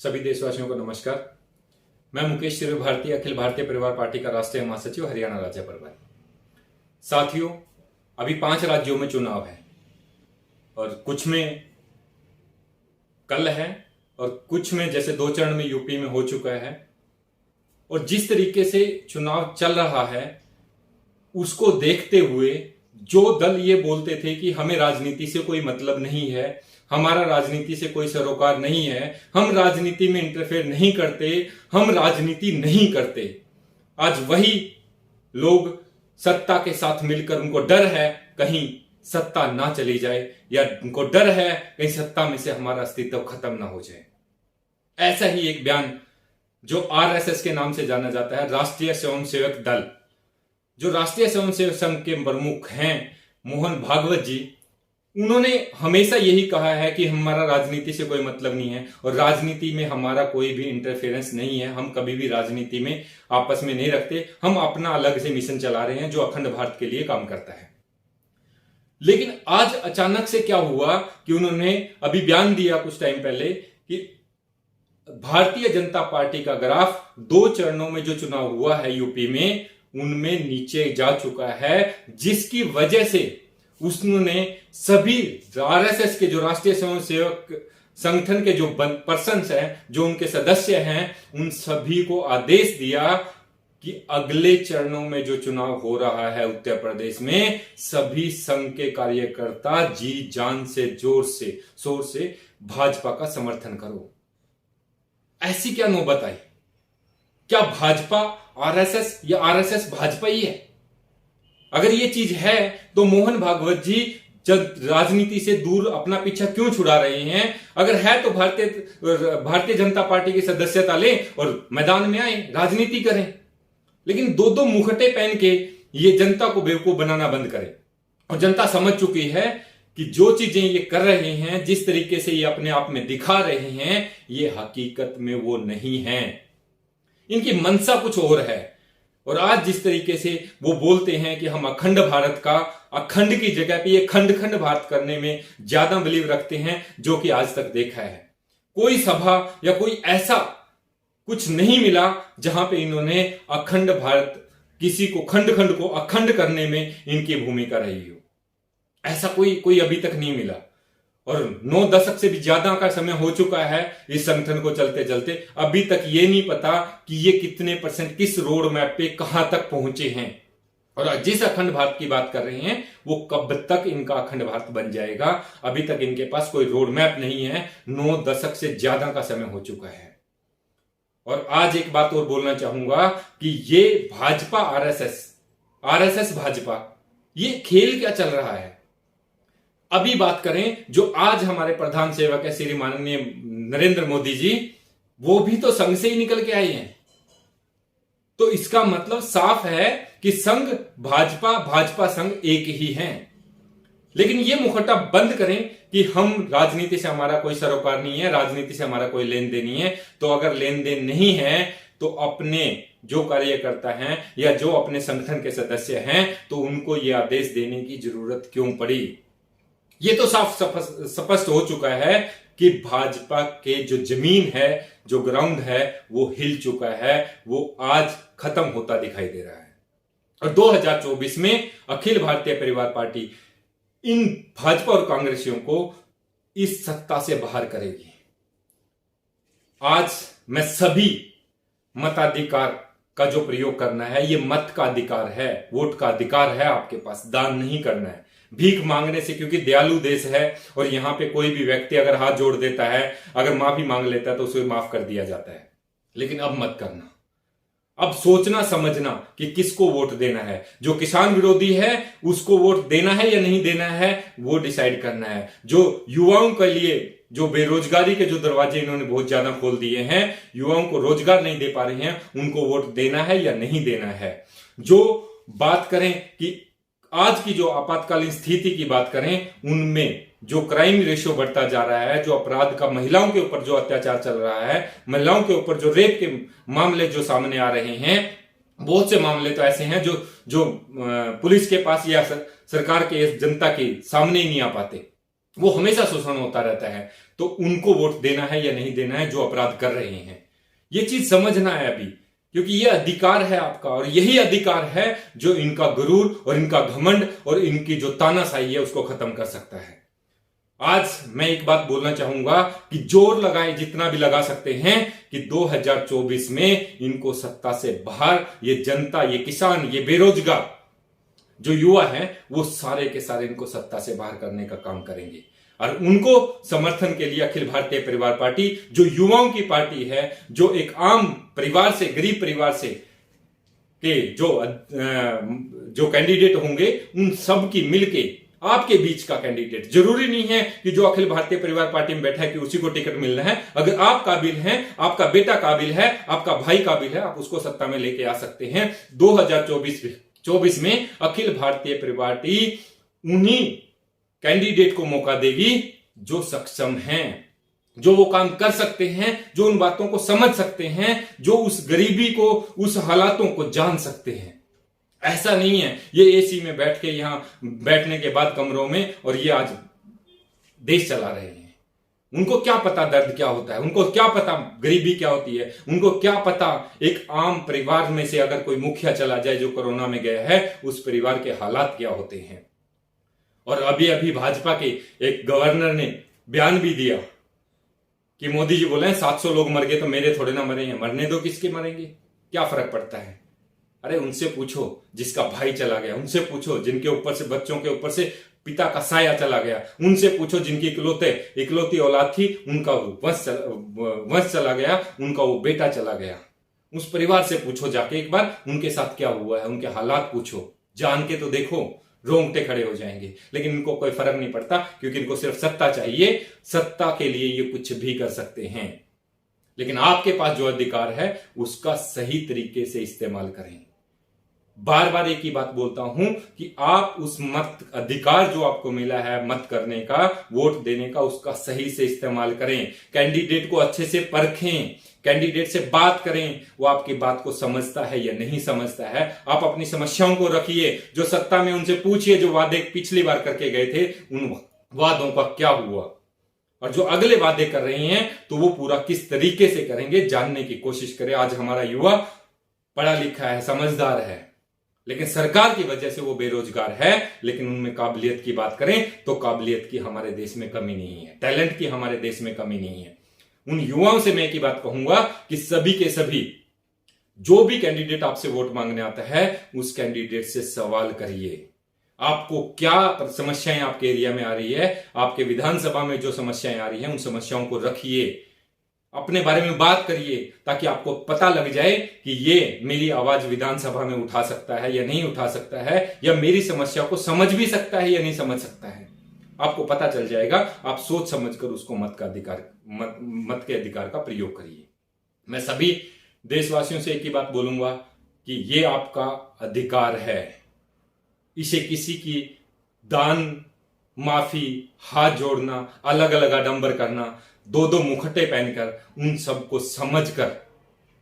सभी देशवासियों को नमस्कार। मैं मुकेश श्री भारती, अखिल भारतीय परिवार पार्टी का राष्ट्रीय महासचिव, हरियाणा राज्य प्रभारी। साथियों, अभी 5 राज्यों में चुनाव है और कुछ में कल है और कुछ में जैसे 2 चरण में यूपी में हो चुका है। और जिस तरीके से चुनाव चल रहा है उसको देखते हुए जो दल ये बोलते थे कि हमें राजनीति से कोई मतलब नहीं है, हमारा राजनीति से कोई सरोकार नहीं है, हम राजनीति में इंटरफेयर नहीं करते, हम राजनीति नहीं करते, आज वही लोग सत्ता के साथ मिलकर उनको डर है कहीं सत्ता ना चली जाए, या उनको डर है कहीं सत्ता में से हमारा अस्तित्व खत्म ना हो जाए। ऐसा ही एक बयान जो आरएसएस के नाम से जाना जाता है, राष्ट्रीय स्वयंसेवक दल, जो राष्ट्रीय स्वयंसेवक संघ के प्रमुख हैं मोहन भागवत जी, उन्होंने हमेशा यही कहा है कि हमारा राजनीति से कोई मतलब नहीं है और राजनीति में हमारा कोई भी इंटरफेरेंस नहीं है, हम कभी भी राजनीति में आपस में नहीं रखते, हम अपना अलग से मिशन चला रहे हैं जो अखंड भारत के लिए काम करता है। लेकिन आज अचानक से क्या हुआ कि उन्होंने अभी बयान दिया कुछ टाइम पहले कि भारतीय जनता पार्टी का ग्राफ 2 चरणों में जो चुनाव हुआ है यूपी में उनमें नीचे जा चुका है, जिसकी वजह से उसने सभी आरएसएस के जो राष्ट्रीय स्वयंसेवक संगठन के जो पर्सन्स हैं, जो उनके सदस्य हैं, उन सभी को आदेश दिया कि अगले चरणों में जो चुनाव हो रहा है उत्तर प्रदेश में, सभी संघ के कार्यकर्ता जी जान से जोर से शोर से भाजपा का समर्थन करो। ऐसी क्या नौबत आई? क्या भाजपा आरएसएस या आरएसएस भाजपा ही है? अगर ये चीज है तो मोहन भागवत जी जब राजनीति से दूर अपना पीछा क्यों छुड़ा रहे हैं? अगर है तो भारतीय जनता पार्टी की सदस्यता लें और मैदान में आए, राजनीति करें। लेकिन 2 मुखटे पहन के ये जनता को बेवकूफ बनाना बंद करें। और जनता समझ चुकी है कि जो चीजें ये कर रहे हैं, जिस तरीके से ये अपने आप में दिखा रहे हैं, ये हकीकत में वो नहीं है। इनकी मंशा कुछ और है। और आज जिस तरीके से वो बोलते हैं कि हम अखंड भारत का, अखंड की जगह पे ये खंड खंड भारत करने में ज्यादा बिलीव रखते हैं, जो कि आज तक देखा है कोई सभा या कोई ऐसा कुछ नहीं मिला जहां पे इन्होंने अखंड भारत, किसी को खंड खंड को अखंड करने में इनकी भूमिका रही हो। ऐसा कोई अभी तक नहीं मिला। और 9 दशक से भी ज्यादा का समय हो चुका है इस संगठन को चलते चलते, अभी तक ये नहीं पता कि ये कितने % किस रोड मैप पे कहां तक पहुंचे हैं। और जिस अखंड भारत की बात कर रहे हैं वो कब तक इनका अखंड भारत बन जाएगा, अभी तक इनके पास कोई रोड मैप नहीं है। 9 दशक से ज्यादा का समय हो चुका है। और आज एक बात और बोलना चाहूंगा कि ये भाजपा आरएसएस भाजपा, ये खेल क्या चल रहा है? अभी बात करें जो आज हमारे प्रधान सेवक है श्री माननीय नरेंद्र मोदी जी, वो भी तो संघ से ही निकल के आए हैं। तो इसका मतलब साफ है कि संघ भाजपा संघ एक ही हैं। लेकिन ये मुखट्टा बंद करें कि हम राजनीति से हमारा कोई सरोकार नहीं है, राजनीति से हमारा कोई लेन देन नहीं है। तो अगर लेन देन नहीं है तो अपने जो कार्यकर्ता हैं या जो अपने संगठन के सदस्य हैं, तो उनको ये आदेश देने की जरूरत क्यों पड़ी? ये तो साफ स्पष्ट हो चुका है कि भाजपा के जो जमीन है, जो ग्राउंड है, वो हिल चुका है, वो आज खत्म होता दिखाई दे रहा है। और 2024 में अखिल भारतीय परिवार पार्टी इन भाजपा और कांग्रेसियों को इस सत्ता से बाहर करेगी। आज मैं सभी मताधिकार का जो प्रयोग करना है, ये मत का अधिकार है, वोट का अधिकार है आपके पास, दान नहीं करना है भीख मांगने से, क्योंकि दयालु देश है और यहां पे कोई भी व्यक्ति अगर हाथ जोड़ देता है, अगर माफी मांग लेता है तो उसे माफ कर दिया जाता है। लेकिन अब मत करना। अब सोचना समझना कि किसको वोट देना है। जो किसान विरोधी है उसको वोट देना है या नहीं देना है, वो डिसाइड करना है। जो युवाओं के लिए जो बेरोजगारी के जो दरवाजे इन्होंने बहुत ज्यादा खोल दिए हैं, युवाओं को रोजगार नहीं दे पा रहे हैं, उनको वोट देना है या नहीं देना है। जो बात करें कि आज की जो आपातकालीन स्थिति की बात करें, उनमें जो क्राइम रेशियो बढ़ता जा रहा है, जो अपराध का, महिलाओं के ऊपर जो अत्याचार चल रहा है, महिलाओं के ऊपर जो रेप के मामले जो सामने आ रहे हैं, बहुत से मामले तो ऐसे हैं जो पुलिस के पास या सरकार के जनता के सामने ही नहीं आ पाते। वो हमेशा शोषण होता रहता है, तो उनको वोट देना है या नहीं देना है जो अपराध कर रहे हैं। ये चीज समझना है अभी, क्योंकि ये अधिकार है आपका, और यही अधिकार है जो इनका गुरूर और इनका घमंड और इनकी जो तानाशाही है उसको खत्म कर सकता है। आज मैं एक बात बोलना चाहूंगा कि जोर लगाए जितना भी लगा सकते हैं कि 2024 में इनको सत्ता से बाहर, ये जनता, ये किसान, ये बेरोजगार जो युवा हैं, वो सारे के सारे इनको सत्ता से बाहर करने का काम करेंगे। और उनको समर्थन के लिए अखिल भारतीय परिवार पार्टी, जो युवाओं की पार्टी है, जो एक आम परिवार से, गरीब परिवार से के जो कैंडिडेट होंगे, उन सब की मिलके आपके बीच का कैंडिडेट, जरूरी नहीं है कि जो अखिल भारतीय परिवार पार्टी में बैठा है कि उसी को टिकट मिलना है। अगर आप काबिल हैं, आपका बेटा काबिल है, आपका भाई काबिल है, आप उसको सत्ता में लेके आ सकते हैं। 2024 में अखिल भारतीय परिवार पार्टी उन्हीं कैंडिडेट को मौका देगी जो सक्षम हैं, जो वो काम कर सकते हैं, जो उन बातों को समझ सकते हैं, जो उस गरीबी को, उस हालातों को जान सकते हैं। ऐसा नहीं है ये एसी में बैठ के, यहां बैठने के बाद कमरों में, और ये आज देश चला रहे हैं। उनको क्या पता दर्द क्या होता है, उनको क्या पता गरीबी क्या होती है, उनको क्या पता एक आम परिवार में से अगर कोई मुखिया चला जाए जो कोरोना में गया है, उस परिवार के हालात क्या होते हैं। और अभी अभी भाजपा के एक गवर्नर ने बयान भी दिया कि मोदी जी बोले 700 लोग मर गए तो मेरे थोड़े ना मरे हैं। मरने दो, किसके मरेंगे, क्या फर्क पड़ता है। अरे उनसे पूछो जिसका भाई चला गया, उनसे पूछो जिनके ऊपर से, बच्चों के ऊपर से पिता का साया चला गया, उनसे पूछो जिनकी इकलौती औलाद थी, उनका वंश चला गया, उनका वो बेटा चला गया। उस परिवार से पूछो जाके एक बार, उनके साथ क्या हुआ है, उनके हालात पूछो, जान के तो देखो, रोंगटे खड़े हो जाएंगे। लेकिन इनको कोई फर्क नहीं पड़ता, क्योंकि इनको सिर्फ सत्ता चाहिए। सत्ता के लिए ये कुछ भी कर सकते हैं, लेकिन आपके पास जो अधिकार है उसका सही तरीके से इस्तेमाल करें। बार बार एक ही बात बोलता हूं कि आप उस मत अधिकार जो आपको मिला है मत करने का, वोट देने का, उसका सही से इस्तेमाल करें। कैंडिडेट को अच्छे से परखें, कैंडिडेट से बात करें, वो आपकी बात को समझता है या नहीं समझता है। आप अपनी समस्याओं को रखिए, जो सत्ता में उनसे पूछिए जो वादे पिछली बार करके गए थे, उन वादों का क्या हुआ, और जो अगले वादे कर रहे हैं तो वो पूरा किस तरीके से करेंगे, जानने की कोशिश करें। आज हमारा युवा पढ़ा लिखा है, समझदार है, लेकिन सरकार की वजह से वो बेरोजगार है। लेकिन उनमें काबिलियत की बात करें तो काबिलियत की हमारे देश में कमी नहीं है, टैलेंट की हमारे देश में कमी नहीं है। उन युवाओं से मैं एक ही बात कहूंगा कि सभी के सभी जो भी कैंडिडेट आपसे वोट मांगने आता है, उस कैंडिडेट से सवाल करिए। आपको क्या समस्याएं आपके एरिया में आ रही है, आपके विधानसभा में जो समस्याएं आ रही हैं, उन समस्याओं को रखिए, अपने बारे में बात करिए, ताकि आपको पता लग जाए कि ये मेरी आवाज विधानसभा में उठा सकता है या नहीं उठा सकता है, या मेरी समस्या को समझ भी सकता है या नहीं समझ सकता है। आपको पता चल जाएगा। आप सोच समझकर उसको मत के अधिकार का प्रयोग करिए। मैं सभी देशवासियों से एक ही बात बोलूंगा कि ये आपका अधिकार है। इसे किसी की दान, माफी, हाथ जोड़ना, अलग अलग आडंबर करना, दो दो मुखटे पहनकर, उन सबको समझकर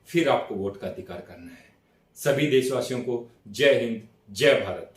फिर आपको वोट का अधिकार करना है। सभी देशवासियों को जय हिंद, जय भारत।